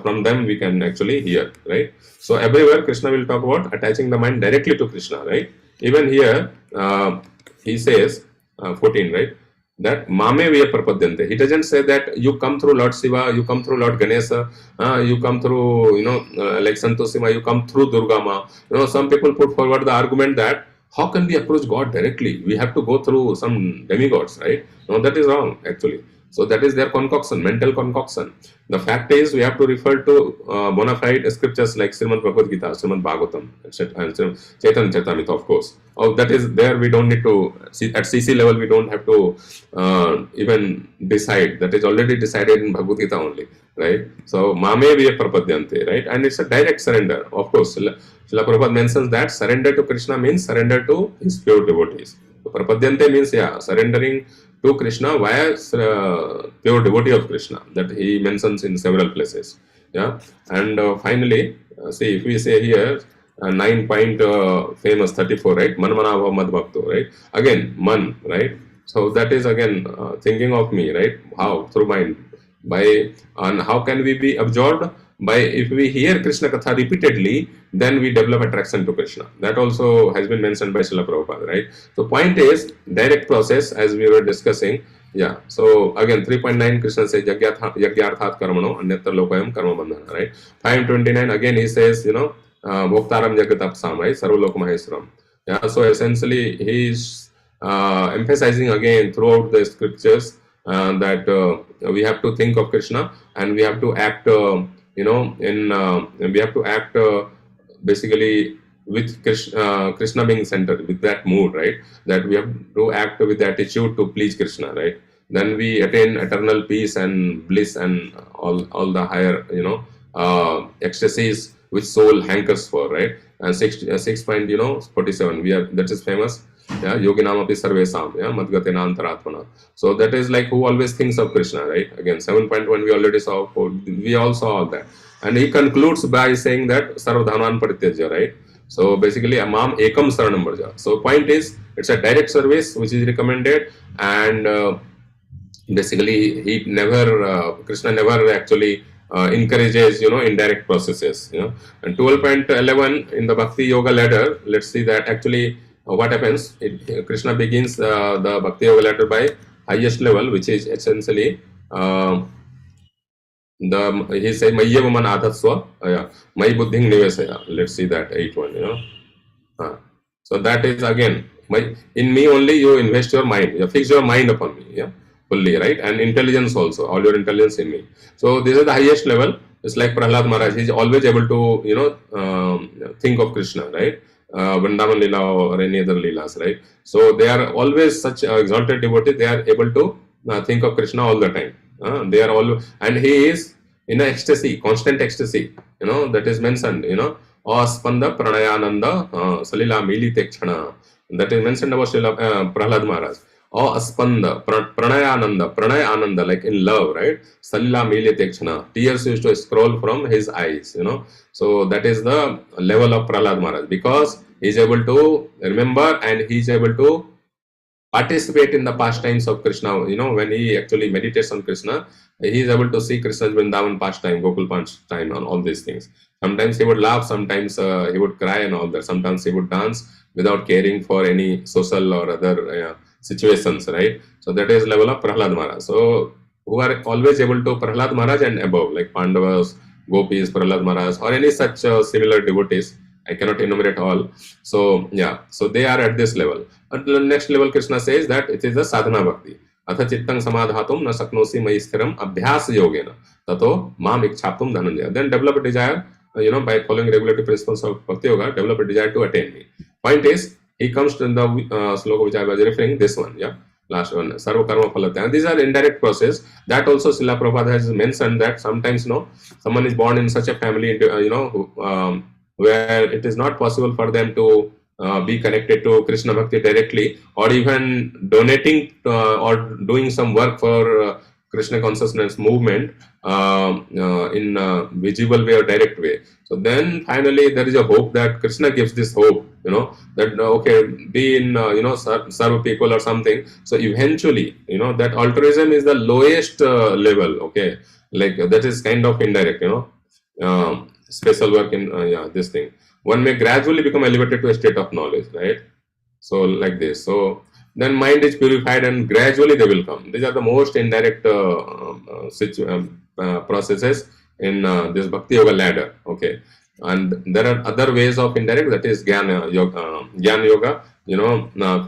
from them we can actually hear, right? So everywhere Krishna will talk about attaching the mind directly to Krishna, right? Even here, he says, 14, right? That Mame Vya Prapadyante. He doesn't say that you come through Lord Shiva, you come through Lord Ganesha, you come through, like Santosima, you come through Durga Ma. Some people put forward the argument that how can we approach God directly? We have to go through some demigods, right? No, that is wrong, actually. So that is their concoction, mental concoction. The fact is, we have to refer to bona fide scriptures like Srimad Bhagavad Gita, Srimad Bhagavatam, etc., and Chaitanya Charitamrita, of course. Oh, that is there. We don't need to see at CC level. We don't have to even decide. That is already decided in Bhagavad Gita only, right? So mame viya prapadyante, right? And it's a direct surrender. Of course, Srila Prabhupada mentions that surrender to Krishna means surrender to his pure devotees. So prapadyante means surrendering to Krishna via pure devotee of Krishna, that he mentions in several places. Yeah, and finally, see if we say here 9 point famous 34, right? Manmanava Mad Bhakto, right? Again, man, right? So that is again thinking of me, right? How? Through mind. By and how can we be absorbed? By if we hear Krishna Katha repeatedly, then we develop attraction to Krishna. That also has been mentioned by Srila Prabhupada, right? So point is direct process as we were discussing. Yeah. So again, 3.9 Krishna says Yagyarthat Karmano Anyatra Lokayam Karma Bandhana, right? 529 again he says, Bhoktaram Jagatapsam, right? Sarvalok Maheswaram. Yeah. So essentially he is emphasizing again throughout the scriptures that we have to think of Krishna and we have to act, we have to act basically with Krishna being centered, with that mood, right? That we have to act with the attitude to please Krishna, right? Then we attain eternal peace and bliss and all the higher, ecstasies which soul hankers for, right? And 6.47, that is famous. Yeah, yoginam api sarvesam, yeah, madgatena antaratmana. So that is like who always thinks of Krishna, right? Again, 7.1 we already saw, we all saw all that. And he concludes by saying that sarvadhanan parityajya, right? So basically, amam ekam saranam varja. So point is, it's a direct service which is recommended, and basically Krishna never actually encourages, indirect processes. And 12.11 in the Bhakti Yoga ladder, let's see that actually what happens. Krishna begins the Bhakti Yoga ladder by highest level, which is essentially he says Mayyevaman Adhatswa, May Buddhing Nivesaya. Let's see that 8.1. So that is again in me only you invest your mind, you fix your mind upon me, fully, right? And intelligence also, all your intelligence in me. So this is the highest level. It's like Prahlad Maharaj, he's always able to think of Krishna, right? Vrindavan Leela or any other Leelas, right? So they are always such exalted devotees, they are able to think of Krishna all the time. They are all, and he is in an ecstasy, constant ecstasy, that is mentioned, Aspanda Pranayananda Salila Mili Tekshana. That is mentioned about Prahlad Maharaj. Aspanda Pranayananda, like in love, right? Salila Mili Tekshana. Tears used to scroll from his eyes, So that is the level of Prahlad Maharaj, because he is able to remember and he is able to participate in the pastimes of Krishna. When he actually meditates on Krishna, he is able to see Krishna's Vrindavan pastime, Gokul pastime, and all these things. Sometimes he would laugh, sometimes he would cry and all that. Sometimes he would dance without caring for any social or other situations, right? So that is level of Prahlad Maharaj. So who are always able to Prahlad Maharaj and above, like Pandavas, Gopis, Prahlad Maharaj, or any such similar devotees. I cannot enumerate all. So so they are at this level. At the next level, Krishna says that it is a sadhana bhakti. Atha chittang samadhatum na saknosi mai sthiram abhyas yogena tato mam ikchaptum dhananjaya. Then develop a desire, by following regulatory principles of bhakti yoga, develop a desire to attain me. Point is, he comes to the sloka which I was referring, this one, last one, sarva karma phalatya. And these are indirect process. That also Srila Prabhupada has mentioned that sometimes, someone is born in such a family, where it is not possible for them to be connected to Krishna Bhakti directly, or even donating or doing some work for Krishna consciousness movement in a visible way or direct way. So then finally there is a hope that Krishna gives this hope, that okay, be in, serve people or something. So eventually, that altruism is the lowest level, okay, like that is kind of indirect, special work in this thing. One may gradually become elevated to a state of knowledge, right? So like this. So then mind is purified and gradually they will come. These are the most indirect processes in this Bhakti Yoga ladder, okay? And there are other ways of indirect, that is Jnana Yoga,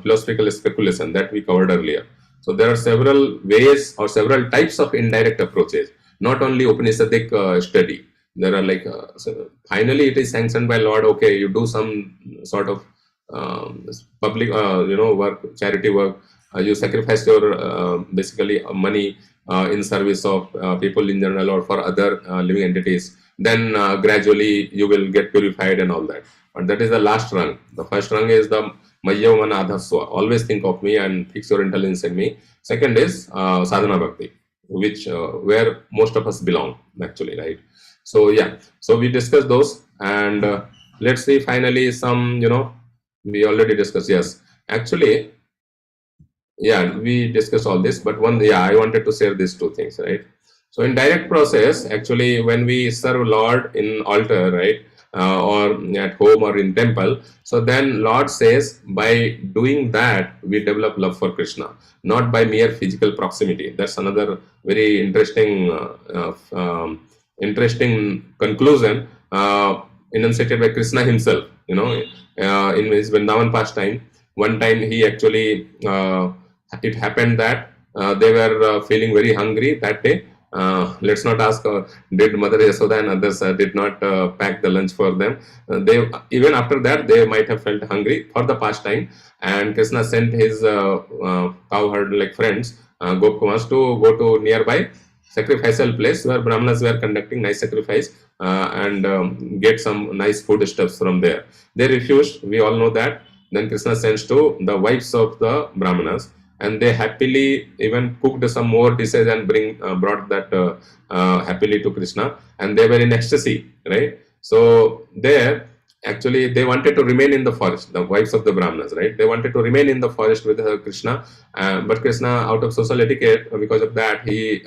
philosophical speculation that we covered earlier. So there are several ways or several types of indirect approaches, not only Upanishadic study. There are like, so finally it is sanctioned by Lord, okay, you do some sort of public, work, charity work. You sacrifice your basically money in service of people in general or for other living entities. Then gradually you will get purified and all that. But that is the last rung. The first rung is the Mayya Manadhaswa. Always think of me and fix your intelligence in me. Second is sadhana bhakti, which where most of us belong actually, right? So yeah, so we discussed those, and let's see finally some, we already discussed. Yes, actually, yeah, we discussed all this, but I wanted to share these two things, right? So in direct process, actually, when we serve Lord in altar, right, or at home or in temple, so then Lord says by doing that we develop love for Krishna, not by mere physical proximity. That's another very interesting conclusion enunciated by Krishna himself. In his Vrindavan pastime, one time he actually it happened that they were feeling very hungry that day. Let's not ask did Mother Yasoda and others did not pack the lunch for them. They even after that they might have felt hungry for the pastime, and Krishna sent his cowherd like friends, Gopkumars, to go to nearby sacrificial place where Brahmanas were conducting nice sacrifice and get some nice food stuffs from there. They refused. We all know that. Then Krishna sends to the wives of the Brahmanas, and they happily even cooked some more dishes and brought that happily to Krishna, and they were in ecstasy, right? So there, actually, they wanted to remain in the forest, the wives of the Brahmanas, right? They wanted to remain in the forest with Krishna, but Krishna, out of social etiquette, because of that, he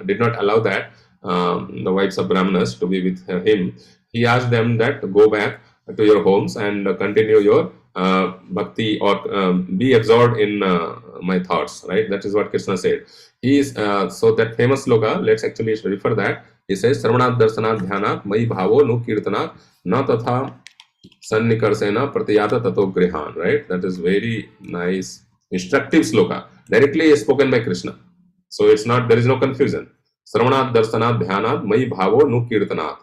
did not allow that the wives of Brahmanas to be with him. He asked them that go back to your homes and continue your bhakti, or be absorbed in my thoughts, right? That is what Krishna said. He is so that famous sloka, let's actually refer that. He says, Sarvanat Darsanat Dhyanat Mai Bhavo Nu Kirtanat Na Tatha Sannikarsena Pratiyata Tato Grihan, right? That is very nice, instructive sloka, directly spoken by Krishna. So it's not, there is no confusion. Sarvanat Darsanat Dhyanat Mai Bhavo Nu Kirtanat.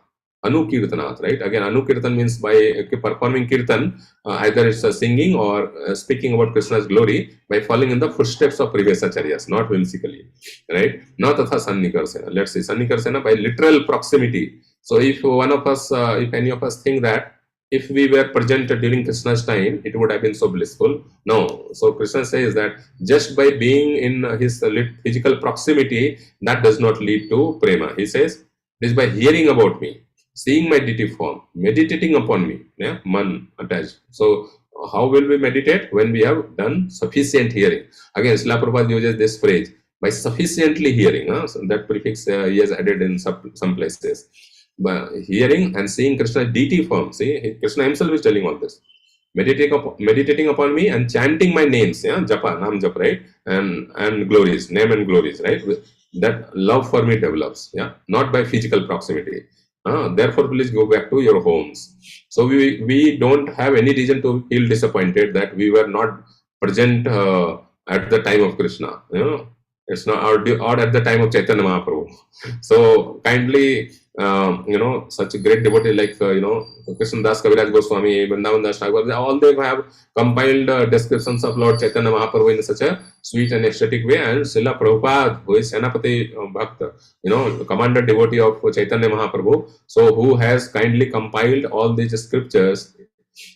Anukirtanat, right? Again, Anukirtan means by performing kirtan, either it's singing or speaking about Krishna's glory by following in the footsteps of previous acharyas, not whimsically, right? Not tatha sannikarsena. Let's say sannikarsena by literal proximity. So if one of us, if any of us think that if we were present during Krishna's time, it would have been so blissful. No. So Krishna says that just by being in his physical proximity, that does not lead to prema. He says, it is by hearing about me, seeing my deity form, meditating upon me, yeah, man attached. So how will we meditate? When we have done sufficient hearing. Again, Srila Prabhupada uses this phrase, by sufficiently hearing. So that prefix he has added in some places. By hearing and seeing Krishna's deity form. See, Krishna himself is telling all this. Meditating upon me and chanting my names, yeah, japa, nam japa, right? And glories, name and glories, right? That love for me develops, yeah, not by physical proximity. Therefore, please go back to your homes. So we don't have any reason to feel disappointed that we were not present at the time of Krishna. It's not or at the time of Chaitanya Mahaprabhu. So kindly, such a great devotee like Krishna Das Kaviraj Goswami, Vrindavan Das Thakur, all they have compiled descriptions of Lord Chaitanya Mahaprabhu in such a sweet and ecstatic way. And Srila Prabhupada, who is Senapati Bhakta, commander devotee of Chaitanya Mahaprabhu, so who has kindly compiled all these scriptures,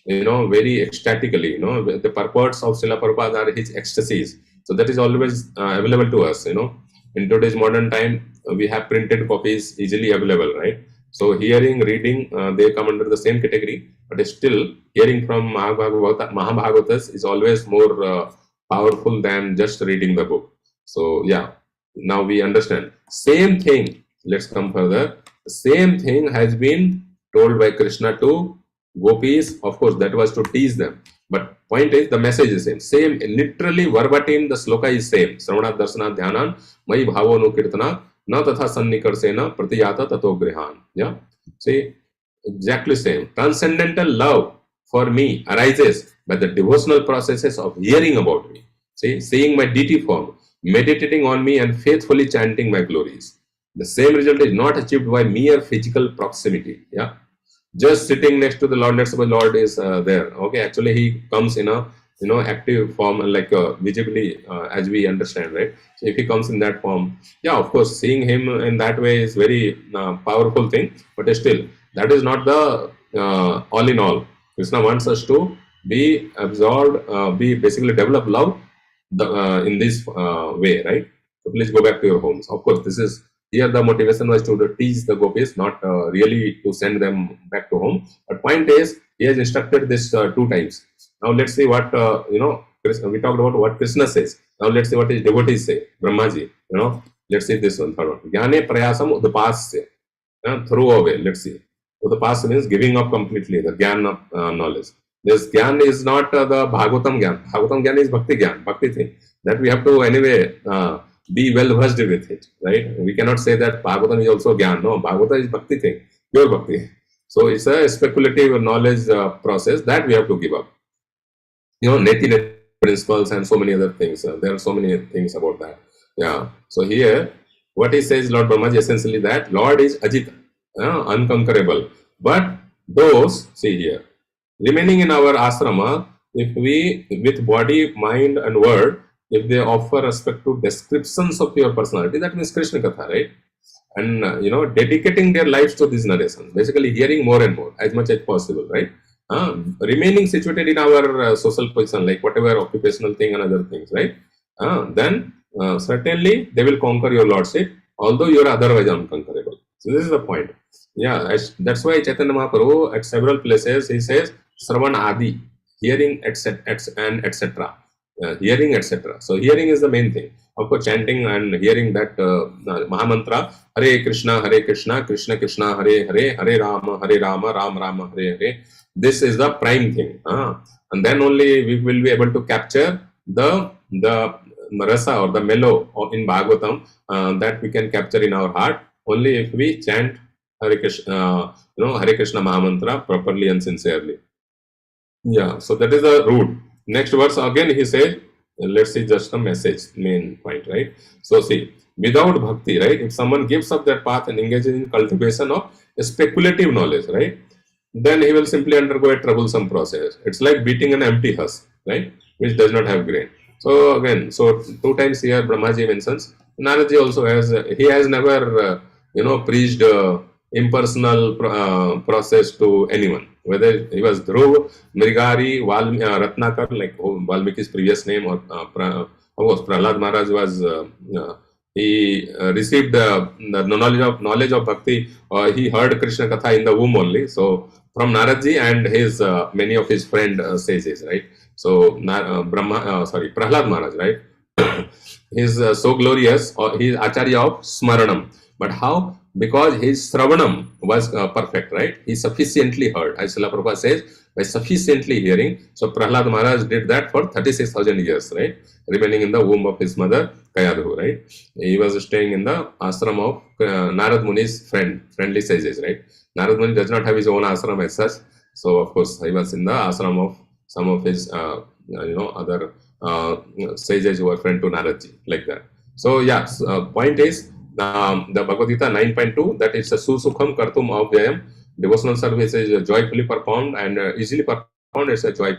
very ecstatically. The purports of Srila Prabhupada are his ecstasies. So that is always available to us. In today's modern time, we have printed copies easily available, right? So hearing, reading, they come under the same category, but still hearing from Mahabhagavatas is always more powerful than just reading the book. So yeah, now we understand. Same thing, let's come further. Same thing has been told by Krishna to gopis. Of course, that was to tease them. But point is, the message is same. Literally, verbatim, the sloka is same. Sravanat Darsana Dhyanan, Mai Bhavo No Kirtana, Na Tatha Sannikarsena, Pratiyata Tato Grihan. Yeah. See, exactly same. Transcendental love for me arises by the devotional processes of hearing about me. See, seeing my deity form, meditating on me, and faithfully chanting my glories. The same result is not achieved by mere physical proximity. Yeah. just sitting next to the Lord. Let's suppose Lord is there. Okay, actually he comes in a active form, like visibly, as we understand, right? So if he comes in that form, yeah, of course, seeing him in that way is very powerful thing. But still, that is not the all in all. Krishna wants us to be absorbed, be basically develop love in this way, right? So please go back to your homes. Of course, this is here the motivation was to teach the gopis, not really to send them back to home. But point is, he has instructed this 2 times. Now let's see what we talked about what Krishna says. Now let's see what his devotees say. Brahmaji, let's see this one. Third one. Jnane prayasam udapasya. Throw away. Let's see. Udapasya means giving up completely the gyan of knowledge. This gyan is not the Bhagavatam gyan. Bhagavatam gyan is bhakti gyan, bhakti thing that we have to anyway be well versed with it, right? We cannot say that Bhagavatam is also gyan. No, Bhagavata is bhakti thing, pure bhakti. So it's a speculative knowledge process that we have to give up. Neti principles and so many other things. There are so many things about that. Yeah. So here, what he says, Lord Brahmaji, essentially that Lord is Ajita, unconquerable. But those, see here, remaining in our asrama, if we, with body, mind, and word, if they offer respective descriptions of your personality, that means Krishna Katha, right? And, dedicating their lives to these narrations, basically hearing more and more, as much as possible, right? Remaining situated in our social position, like whatever occupational thing and other things, right? Then certainly they will conquer your lordship, although you are otherwise unconquerable. So this is the point. Yeah, that's why Chaitanya Mahaprabhu at several places he says Sravan Adi, hearing, etc., and etc. Hearing, etc. So hearing is the main thing. Of course, chanting and hearing that Mahamantra, Hare Krishna, Krishna Krishna, Hare Hare, Hare Rama, Rama Rama, Hare Hare. This is the prime thing. And then only we will be able to capture the rasa or the mellow in Bhagavatam that we can capture in our heart only if we chant Hare Krishna, Hare Krishna Mahamantra properly and sincerely. Yeah, so that is the root. Next verse again he said, let's see just the message, main point, right? So see, without bhakti, right? If someone gives up that path and engages in cultivation of speculative knowledge, right? Then he will simply undergo a troublesome process. It's like beating an empty husk, right? Which does not have grain. So again, 2 times here Brahmaji mentions, Naraji also has never, preached impersonal process to anyone. Whether he was Dhruv, Mrigari, Ratnakar, like Valmiki's previous name, or Prahlad Maharaj was, he received the knowledge of bhakti. He heard Krishna Katha in the womb only. So from Naradji and his many of his friend sages, right? So Prahlad Maharaj, right? He's so glorious. He is Acharya of Smaranam. But how? Because his Sravanam was perfect, right? He sufficiently heard. As Srila Prabhupada says, by sufficiently hearing. So Prahlad Maharaj did that for 36,000 years, right? Remaining in the womb of his mother, Kayadhu, right? He was staying in the ashram of Narad Muni's friendly sages, right? Narad Muni does not have his own ashram as such. So, of course, he was in the ashram of some of his, other sages who were friend to Naradji, like that. So, yeah, point is, the Bhagavad Gita 9.2, that it's a susukham kartum avyayam. Devotional service is joyfully performed and easily performed. It's a joy.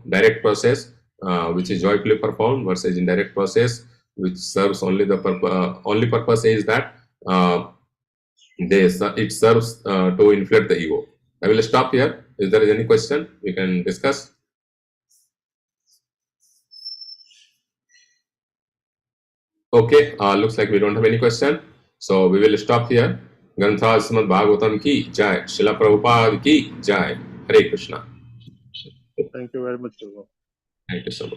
Direct process, which is joyfully performed, versus indirect process, which serves only the only purpose is that it serves to inflate the ego. I will stop here. If there is any question, we can discuss. Okay, looks like we don't have any question. So we will stop here. Grantha Srimad Bhagavatam ki jai. Srila Prabhupada ki jai. Hare Krishna. Thank you very much. Thank you so much.